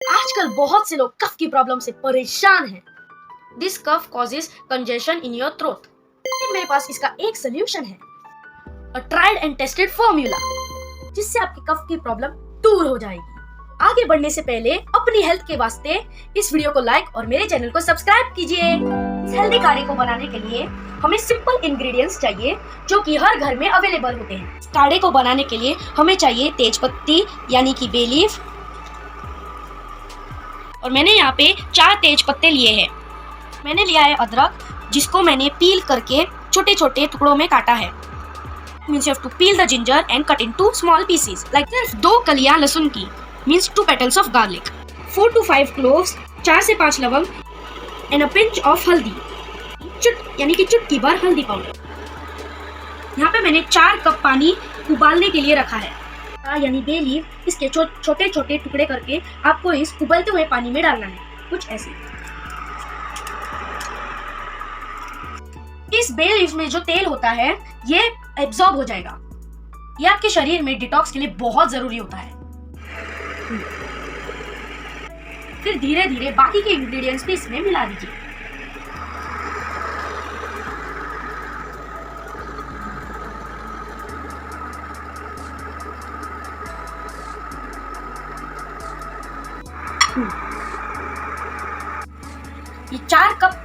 आजकल बहुत से लोग कफ की प्रॉब्लम से परेशान हैं। This cough causes congestion in your throat. मेरे पास इसका एक सोल्यूशन है, a tried and tested formula, जिससे आपकी कफ की प्रॉब्लम दूर हो जाएगी। आगे बढ़ने से पहले अपनी हेल्थ के वास्ते इस वीडियो को लाइक और मेरे चैनल को सब्सक्राइब कीजिए। इस हेल्दी काढ़े को बनाने के लिए हमें सिंपल इंग्रेडिएंट्स चाहिए जो कि हर घर में अवेलेबल होते हैं। इस काढ़े को बनाने के लिए हमें चाहिए तेज पत्ती यानी कि बे लीफ, और मैंने यहाँ पे 4 तेज पत्ते लिए हैं। मैंने लिया है अदरक, जिसको मैंने पील करके छोटे छोटे टुकड़ों में काटा है। Means you have to peel the ginger and cut into small pieces. Like this. 2 कलियां लहसुन की, means 2 petals of garlic. 4 to 5 cloves, 4 से 5 लवंग, and a pinch of हल्दी, यानी कि चुटकी भर हल्दी पाउडर। यहाँ पे मैंने 4 कप पानी उबालने के लिए रखा है। यानी बे लीफ, इसके छोटे छोटे टुकड़े करके आपको इस उबलते हुए पानी में डालना है, कुछ ऐसे। इस बे लीफ में जो तेल होता है ये एब्जॉर्ब हो जाएगा। ये आपके शरीर में डिटॉक्स के लिए बहुत जरूरी होता है। फिर धीरे धीरे बाकी के इंग्रेडिएंट्स भी इसमें मिला दीजिए।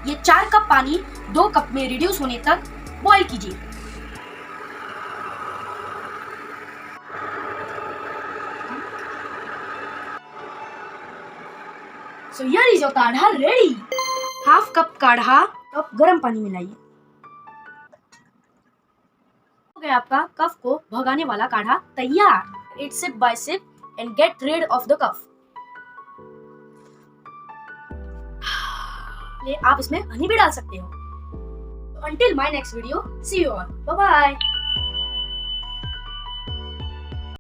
ये 4 कप पानी 2 कप में रिड्यूस होने तक बॉईल कीजिए। So here is your काढ़ा रेडी। हाफ कप काढ़ा कप गर्म पानी मिलाइए। हो गया आपका कफ को भगाने वाला काढ़ा तैयार। Eat sip by sip and get rid of the cough। आप इसमें हनी भी डाल सकते हो। Until my next video, see you all. Bye bye.